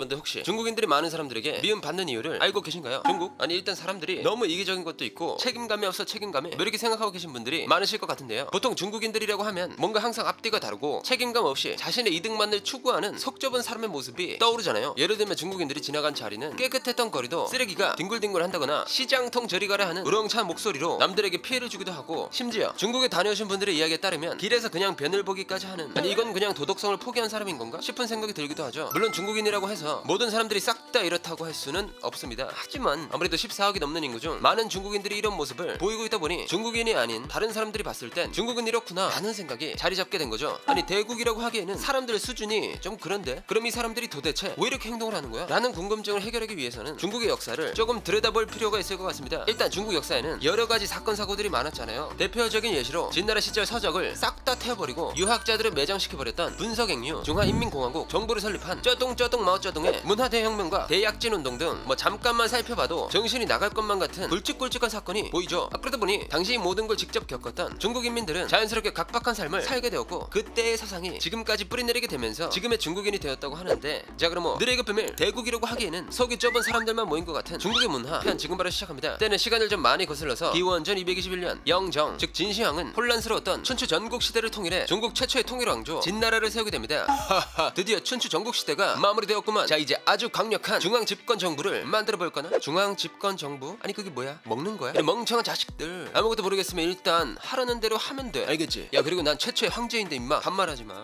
여러분들 혹시 중국인들이 많은 사람들에게 미움 받는 이유를 알고 계신가요? 중국? 아니 일단 사람들이 너무 이기적인 것도 있고 책임감이 없어 책임감에 뭐 이렇게 생각하고 계신 분들이 많으실 것 같은데요. 보통 중국인들이라고 하면 뭔가 항상 앞뒤가 다르고 책임감 없이 자신의 이득만을 추구하는 속 좁은 사람의 모습이 떠오르잖아요. 예를 들면 중국인들이 지나간 자리는 깨끗했던 거리도 쓰레기가 뒹굴뒹굴 한다거나 시장통 저리 가라 하는 우렁찬 목소리로 남들에게 피해를 주기도 하고, 심지어 중국에 다녀오신 분들의 이야기에 따르면 길에서 그냥 변을 보기까지 하는, 아니 이건 그냥 도덕성을 포기한 사람인 건가 싶은 생각이 들기도 하죠. 물론 중국인이라고 해서 모든 사람들이 싹 다 이렇다고 할 수는 없습니다. 하지만 아무래도 14억이 넘는 인구 중 많은 중국인들이 이런 모습을 보이고 있다 보니 중국인이 아닌 다른 사람들이 봤을 땐 중국은 이렇구나 라는 생각이 자리 잡게 된 거죠. 아니 대국이라고 하기에는 사람들 수준이 좀 그런데 그럼 이 사람들이 도대체 왜 이렇게 행동을 하는 거야? 라는 궁금증을 해결하기 위해서는 중국의 역사를 조금 들여다볼 필요가 있을 것 같습니다. 일단 중국 역사에는 여러 가지 사건 사고들이 많았잖아요. 대표적인 예시로 진나라 시절 서적을 싹 다 태워버리고 유학자들을 매장시켜버렸던 분서갱류, 중화인민공화국 정부를 설립한 쩌둥쩌둥 마오쩌둥의 문화대혁명과 대약진운동 등 뭐 잠깐만 살펴봐도 정신이 나갈 것만 같은 굵직굵직한 사건이 보이죠. 그러다 보니 당시 모든 걸 직접 겪었던 중국 인민들은 자연스럽게 각박한 삶을 살게 되었고, 그때의 사상이 지금까지 뿌리내리게 되면서 지금의 중국인이 되었다고 하는데, 자 그럼 뭐 느레이그 비밀 대국이라고 하기에는 속이 좁은 사람들만 모인 것 같은 중국의 문화 편 지금 바로 시작합니다. 때는 시간을 좀 많이 거슬러서 기원전 221년 영정 즉 진시황은 혼란스러웠던 춘추 전국 시대를 통일해 중국 최초의 통일 왕조 진나라를 세우게 됩니다. 하하, 드디어 춘추 전국 시대가 마무리되었구만. 자 이제 아주 강력한 중앙 집권 정부를 만들어 볼까나? 중앙 집권 정부? 아니 그게 뭐야? 먹는 거야? 이 멍청한 자식들, 아무것도 모르겠으면 일단 하라는 대로 하면 돼. 알겠지? 야 그리고 난 최초의 황제인데 임마 반말하지 마.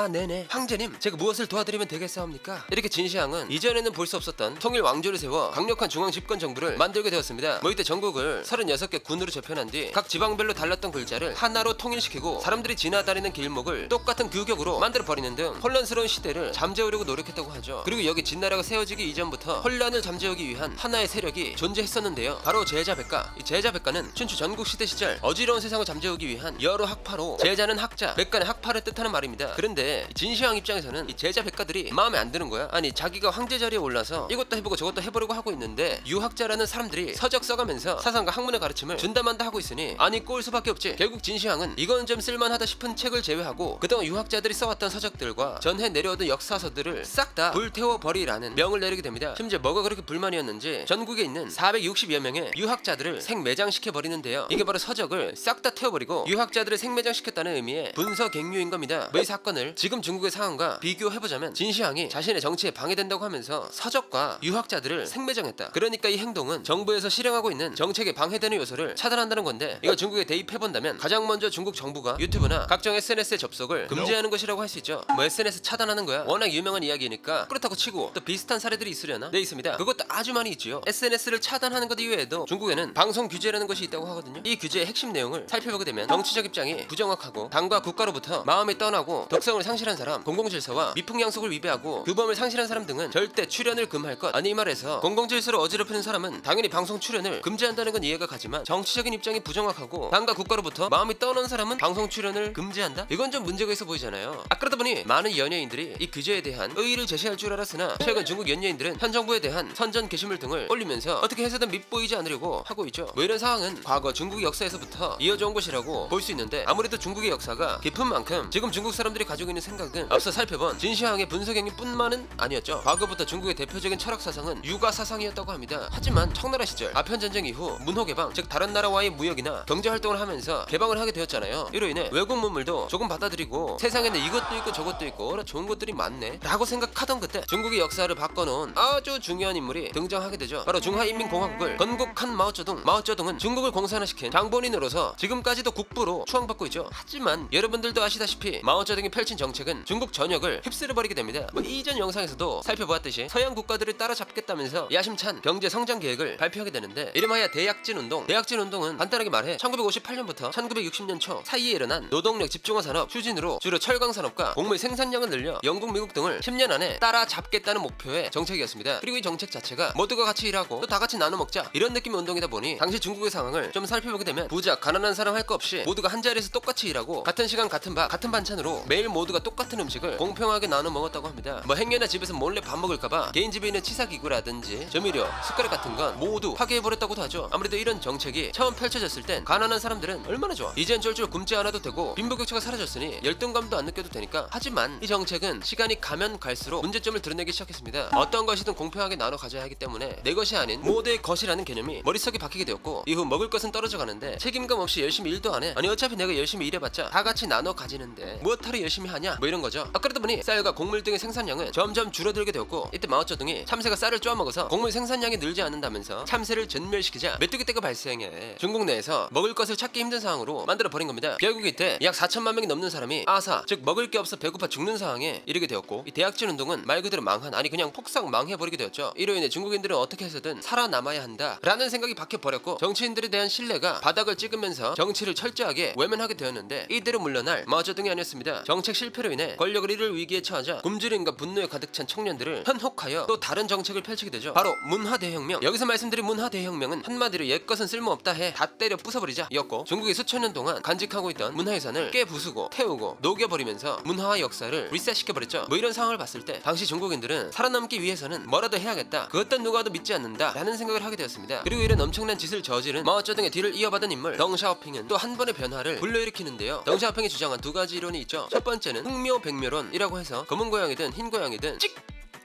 네네 황제님, 제가 무엇을 도와드리면 되겠사옵니까? 이렇게 진시황은 이전에는 볼 수 없었던 통일 왕조를 세워 강력한 중앙 집권 정부를 만들게 되었습니다. 뭐 이때 전국을 36개 군으로 재편한 뒤 각 지방별로 달랐던 글자를 하나로 통일시키고 사람들이 지나다니는 길목을 똑같은 규격으로 만들어 버리는 등 혼란스러운 시대를 잠재우려고 노력했다고 하죠. 그리고 여기 진나라가 세워지기 이전부터 혼란을 잠재우기 위한 하나의 세력이 존재했었는데요. 바로 제자백가. 이 제자백가는 춘추 전국 시대 시절 어지러운 세상을 잠재우기 위한 여러 학파로, 제자는 학자, 백가는 학파를 뜻하는 말입니다. 그런데 진시황 입장에서는 이 제자백가들이 마음에 안 드는 거야. 아니 자기가 황제 자리에 올라서 이것도 해보고 저것도 해보려고 하고 있는데 유학자라는 사람들이 서적 써가면서 사상과 학문의 가르침을 준다만다 하고 있으니 아니 꼴 수밖에 없지. 결국 진시황은 이건 좀 쓸만하다 싶은 책을 제외하고 그동안 유학자들이 써왔던 서적들과 전해 내려오던 역사서들을 싹 다 불태워버리라는 명을 내리게 됩니다. 심지어 뭐가 그렇게 불만이었는지 전국에 있는 460여 명의 유학자들을 생매장시켜버리는데요. 이게 바로 서적을 싹 다 태워버리고 유학자들을 생매장시켰다는 의미의 분서갱류인 겁니다. 이 사건을 지금 중국의 상황과 비교해보자면 진시황이 자신의 정치에 방해된다고 하면서 서적과 유학자들을 생매장했다. 그러니까 이 행동은 정부에서 실행하고 있는 정책에 방해되는 요소를 차단한다는 건데, 이거 중국에 대입해본다면 가장 먼저 중국 정부가 유튜브나 각종 SNS에 접속을 금지하는 것이라고 할 수 있죠. 뭐 SNS 차단하는 거야 워낙 유명한 이야기니까 그렇다고 치고 또 비슷한 사례들이 있으려나? 네 있습니다. 그것도 아주 많이 있지요. SNS를 차단하는 것 이외에도 중국에는 방송 규제라는 것이 있다고 하거든요. 이 규제의 핵심 내용을 살펴보게 되면 정치적 입장이 부정확하고 당과 국가로부터 마음이 떠나고 덕성을 상실한 사람, 공공질서와 미풍양속을 위배하고 규범을 상실한 사람 등은 절대 출연을 금할 것. 아니 이 말에서 공공질서를 어지럽히는 사람은 당연히 방송 출연을 금지한다는 건 이해가 가지만, 정치적인 입장이 부정확하고 당과 국가로부터 마음이 떠나는 사람은 방송 출연을 금지한다? 이건 좀 문제가 있어 보이잖아요. 그러다 보니 많은 연예인들이 이 규제에 대한 의의를 제시할 줄 알았으나 최근 중국 연예인들은 현 정부에 대한 선전 게시물 등을 올리면서 어떻게 해서든 밉보이지 않으려고 하고 있죠. 뭐 이런 상황은 과거 중국 역사에서부터 이어져 온 것이라고 볼 수 있는데, 아무래도 중국의 역사가 깊은 만큼 지금 중국 사람들이 가지고 있는 생각은 앞서 살펴본 진시황의 분서갱류뿐만은 아니었죠. 과거부터 중국의 대표적인 철학 사상은 유가 사상이었다고 합니다. 하지만 청나라 시절 아편 전쟁 이후 문호 개방, 즉 다른 나라와의 무역이나 경제 활동을 하면서 개방을 하게 되었잖아요. 이로 인해 외국 문물도 조금 받아들이고 세상에는 이것도 있고 저것도 있고 좋은 것들이 많네 라고 생각하던 그때 중국의 역사를 바꿔놓은 아주 중요한 인물이 등장하게 되죠. 바로 중화인민공화국을 건국한 마오쩌둥. 마오쩌둥은 중국을 공산화시킨 장본인으로서 지금까지도 국부로 추앙받고 있죠. 하지만 여러분들도 아시다시피 마오쩌둥이 펼친 정책은 중국 전역을 휩쓸어버리게 됩니다. 뭐 이전 영상에서도 살펴보았듯이 서양 국가들을 따라잡겠다면서 야심찬 경제 성장 계획을 발표하게 되는데, 이름하여 대약진운동. 대약진운동은 간단하게 말해 1958년부터 1960년 초 사이에 일어난 노동력 집중화 산업 추진으로 주로 철강 산업과 곡물 생산량을 늘려 영국, 미국 등을 10년 안에 따라잡겠다는 목표의 정책이었습니다. 그리고 이 정책 자체가 모두가 같이 일하고 또 다 같이 나눠 먹자 이런 느낌의 운동이다 보니 당시 중국의 상황을 좀 살펴보게 되면 부자, 가난한 사람 할 거 없이 모두가 한 자리에서 똑같이 일하고 같은 시간 같은 밥 같은 반찬으로 매일 모두가 똑같은 음식을 공평하게 나눠 먹었다고 합니다. 뭐 행여나 집에서 몰래 밥 먹을까봐 개인 집에 있는 치사기구라든지 조미료, 숟가락 같은 건 모두 파괴해버렸다고도 하죠. 아무래도 이런 정책이 처음 펼쳐졌을 땐 가난한 사람들은 얼마나 좋아, 이젠 쫄쫄 굶지 않아도 되고 빈부격차가 사라졌으니 열등감도 안 느껴도 되니까. 하지만 이 정책은 시간이 가면 갈수록 문제점을 드러내기 만들어내기 시작했습니다. 어떤 것이든 공평하게 나눠 가져야 하기 때문에 내 것이 아닌 모두의 것이라는 개념이 머릿속에 박히게 되었고, 이후 먹을 것은 떨어져 가는데 책임감 없이 열심히 일도 안 해. 아니 어차피 내가 열심히 일해봤자 다 같이 나눠 가지는데 무엇하러 열심히 하냐, 뭐 이런 거죠. 그러다 보니 쌀과 곡물 등의 생산량은 점점 줄어들게 되었고, 이때 마오쩌둥이 참새가 쌀을 쪼아먹어서 곡물 생산량이 늘지 않는다면서 참새를 전멸시키자 메뚜기 떼가 발생해 중국 내에서 먹을 것을 찾기 힘든 상황으로 만들어 버린 겁니다. 결국 이때 약 4천만 명이 넘는 사람이 아사, 즉 먹을 게 없어 배고파 죽는 상황에 이르게 되었고, 이 대약진 운동은 말 그대로 망한, 아니 그냥 폭삭 망해버리게 되었죠. 이로 인해 중국인들은 어떻게 해서든 살아남아야 한다 라는 생각이 박혀버렸고, 정치인들에 대한 신뢰가 바닥을 찍으면서 정치를 철저하게 외면하게 되었는데, 이대로 물러날 마오쩌둥이 아니었습니다. 정책 실패로 인해 권력을 잃을 위기에 처하자 굶주림과 분노에 가득 찬 청년들을 현혹하여 또 다른 정책을 펼치게 되죠. 바로 문화대혁명. 여기서 말씀드린 문화대혁명은 한마디로 옛것은 쓸모없다 해 다 때려 부숴버리자 였고, 중국이 수천 년 동안 간직하고 있던 문화유산을 깨부수고 태우고 녹여버리면서 문화와 역사를 리셋시켜버렸죠. 뭐 이런 상황을 봤을 때 당시 중국인들은 살아남기 위해서는 뭐라도 해야겠다, 그 어떤 누가도 믿지 않는다 라는 생각을 하게 되었습니다. 그리고 이런 엄청난 짓을 저지른 마오쩌둥의 뒤를 이어받은 인물 덩샤오핑은 또 한 번의 변화를 불러일으키는데요. 덩샤오핑이 주장한 두 가지 이론이 있죠. 첫 번째는 흑묘백묘론이라고 해서 검은 고양이든 흰 고양이든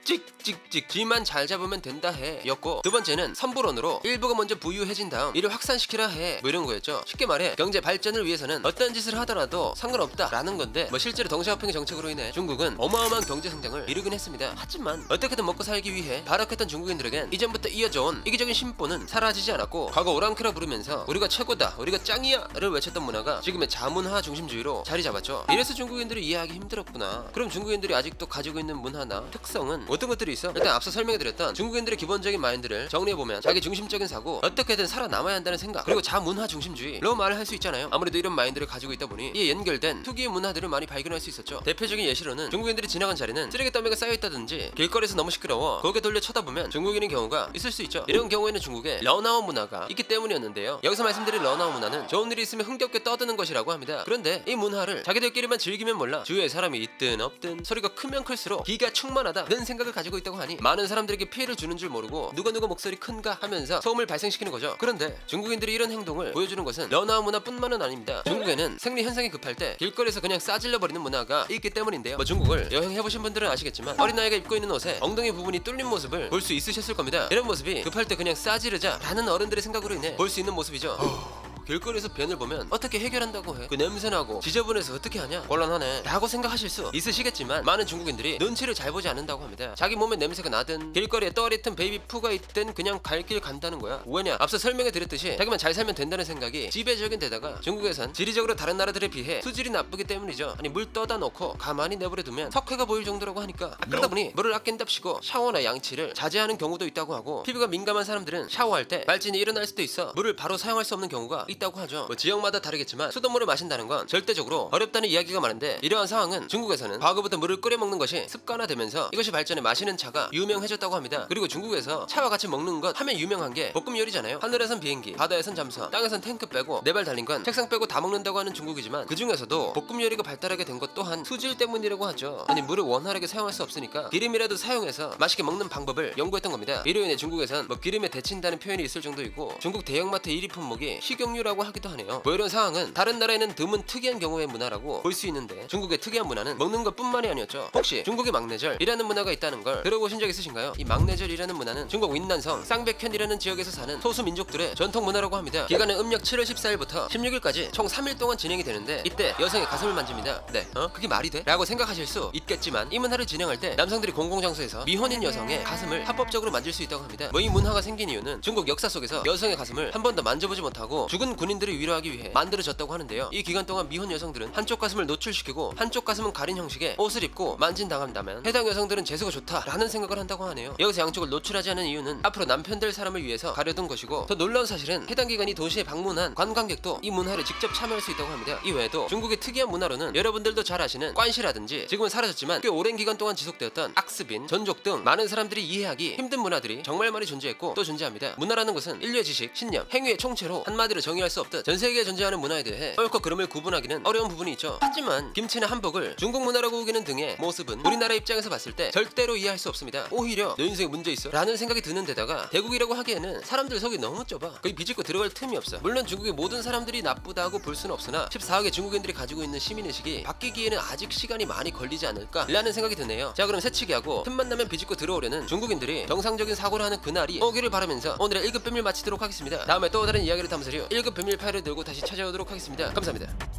찍찍찍 쥐만 잘 잡으면 된다 해 였고, 두 번째는 선불론으로 일부가 먼저 부유해진 다음 이를 확산시키라 해, 뭐 이런 거였죠. 쉽게 말해 경제 발전을 위해서는 어떤 짓을 하더라도 상관없다 라는 건데, 뭐 실제로 덩샤오핑의 정책으로 인해 중국은 어마어마한 경제 성장을 이루긴 했습니다. 하지만 어떻게든 먹고 살기 위해 발악했던 중국인들에겐 이전부터 이어져온 이기적인 심보는 사라지지 않았고, 과거 오랑캐라 부르면서 우리가 최고다, 우리가 짱이야 를 외쳤던 문화가 지금의 자문화 중심주의로 자리 잡았죠. 이래서 중국인들이 이해하기 힘들었구나. 그럼 중국인들이 아직도 가지고 있는 문화나 특성은 어떤 것들이 있어? 일단 앞서 설명해드렸던 중국인들의 기본적인 마인드를 정리해보면 자기 중심적인 사고, 어떻게든 살아남아야 한다는 생각, 그리고 자문화 중심주의로 말을 할 수 있잖아요. 아무래도 이런 마인드를 가지고 있다 보니 이에 연결된 특유의 문화들을 많이 발견할 수 있었죠. 대표적인 예시로는 중국인들이 지나간 자리는 쓰레기 더미가 쌓여있다든지 길거리에서 너무 시끄러워 고개 돌려 쳐다보면 중국인인 경우가 있을 수 있죠. 이런 경우에는 중국에 러나오 문화가 있기 때문이었는데요. 여기서 말씀드린 러나오 문화는 좋은 일이 있으면 흥겹게 떠드는 것이라고 합니다. 그런데 이 문화를 자기들끼리만 즐기면 몰라 주위에 사람이 있든 없든 소리가 크면 클수록 기가 충만하다는 생각을 가지고 있다고 하니 많은 사람들에게 피해를 주는 줄 모르고 누가 목소리 큰가 하면서 소음을 발생시키는 거죠. 그런데 중국인들이 이런 행동을 보여주는 것은 러나오 문화뿐만은 아닙니다. 중국에는 생리 현상이 급할 때 길거리에서 그냥 싸질러 버리는 문화가 있기 때문인데요. 뭐 중국을 여행해보신 분들은 아시겠지만 어린아이가 입고 있는 옷에 엉덩이 부분이 뚫린 모습을 볼 수 있으셨을 겁니다. 이런 모습이 급할 때 그냥 싸지르자 라는 어른들의 생각으로 인해 볼 수 있는 모습이죠. 길거리에서 변을 보면 어떻게 해결한다고 해? 그 냄새나고 지저분해서 어떻게 하냐? 곤란하네 라고 생각하실 수 있으시겠지만, 많은 중국인들이 눈치를 잘 보지 않는다고 합니다. 자기 몸에 냄새가 나든 길거리에 떠리튼 베이비 푸가 있든 그냥 갈 길 간다는 거야. 왜냐? 앞서 설명해드렸듯이 자기만 잘 살면 된다는 생각이 지배적인 데다가 중국에선 지리적으로 다른 나라들에 비해 수질이 나쁘기 때문이죠. 아니 물 떠다 놓고 가만히 내버려두면 석회가 보일 정도라고 하니까, 그러다 보니 물을 아낀답시고 샤워나 양치를 자제하는 경우도 있다고 하고, 피부가 민감한 사람들은 샤워할 때 발진이 일어날 수도 있어 물을 바로 사용할 수 없는 경우가 있다고 하죠. 뭐 지역마다 다르겠지만 수돗물을 마신다는 건 절대적으로 어렵다는 이야기가 많은데, 이러한 상황은 중국에서는 과거부터 물을 끓여 먹는 것이 습관화되면서 이것이 발전해 마시는 차가 유명해졌다고 합니다. 그리고 중국에서 차와 같이 먹는 것 하면 유명한 게 볶음 요리잖아요. 하늘에선 비행기, 바다에선 잠수함, 땅에선 탱크 빼고 네 발 달린 건 책상 빼고 다 먹는다고 하는 중국이지만, 그 중에서도 볶음 요리가 발달하게 된 것 또한 수질 때문이라고 하죠. 아니 물을 원활하게 사용할 수 없으니까 기름이라도 사용해서 맛있게 먹는 방법을 연구했던 겁니다. 이로 인해 중국에선 뭐 기름에 데친다는 표현이 있을 정도이고, 중국 대형마트 1위 품목이 식용유라고 하기도 하네요. 뭐 이런 상황은 다른 나라에는 드문 특이한 경우의 문화라고 볼 수 있는데, 중국의 특이한 문화는 먹는 것뿐만이 아니었죠. 혹시 중국의 막내절이라는 문화가 있다는 걸 들어보신 적 있으신가요? 이 막내절이라는 문화는 중국 윈난성 쌍백현이라는 지역에서 사는 소수 민족들의 전통 문화라고 합니다. 기간은 음력 7월 14일부터 16일까지 총 3일 동안 진행이 되는데, 이때 여성의 가슴을 만집니다. 네, 그게 말이 돼? 라고 생각하실 수 있겠지만, 이 문화를 진행할 때 남성들이 공공장소에서 미혼인 여성의 가슴을 합법적으로 만질 수 있다고 합니다. 뭐 이 문화가 생긴 이유는 중국 역사 속에서 여성의 가슴을 한 번도 만져보지 못하고 죽은 군인들을 위로하기 위해 만들어졌다고 하는데요. 이 기간 동안 미혼 여성들은 한쪽 가슴을 노출시키고 한쪽 가슴은 가린 형식의 옷을 입고 만진당한다면 해당 여성들은 재수가 좋다라는 생각을 한다고 하네요. 여기서 양쪽을 노출하지 않은 이유는 앞으로 남편 될 사람을 위해서 가려둔 것이고, 더 놀라운 사실은 해당 기간이 도시에 방문한 관광객도 이 문화를 직접 참여할 수 있다고 합니다. 이 외에도 중국의 특이한 문화로는 여러분들도 잘 아시는 관시라든지, 지금은 사라졌지만 꽤 오랜 기간 동안 지속되었던 악습인, 전족 등 많은 사람들이 이해하기 힘든 문화들이 정말 많이 존재했고 또 존재합니다. 문화라는 것은 인류의 지식, 신념, 행위의 총체로 한마디로 정의 동의할 수 없듯 전 세계에 존재하는 문화에 대해 옳고 그름을 구분하기는 어려운 부분이 있죠. 하지만 김치나 한복을 중국 문화라고 우기는 등의 모습은 우리나라 입장에서 봤을 때 절대로 이해할 수 없습니다. 오히려 너 인생에 문제 있어? 라는 생각이 드는 데다가 대국이라고 하기에는 사람들 속이 너무 좁아. 거의 비집고 들어갈 틈이 없어. 물론 중국의 모든 사람들이 나쁘다고 볼 수는 없으나 14억의 중국인들이 가지고 있는 시민의식이 바뀌기에는 아직 시간이 많이 걸리지 않을까 라는 생각이 드네요. 자, 그럼 새치기하고 틈만 나면 비집고 들어오려는 중국인들이 정상적인 사고를 하는 그날이 오기를 바라면서 오늘의 1급 비밀 마치도록 하겠습니다. 다음에 또 다른 이야기를 담으려 1급 비밀 파일을 들고 다시 찾아오도록 하겠습니다. 감사합니다.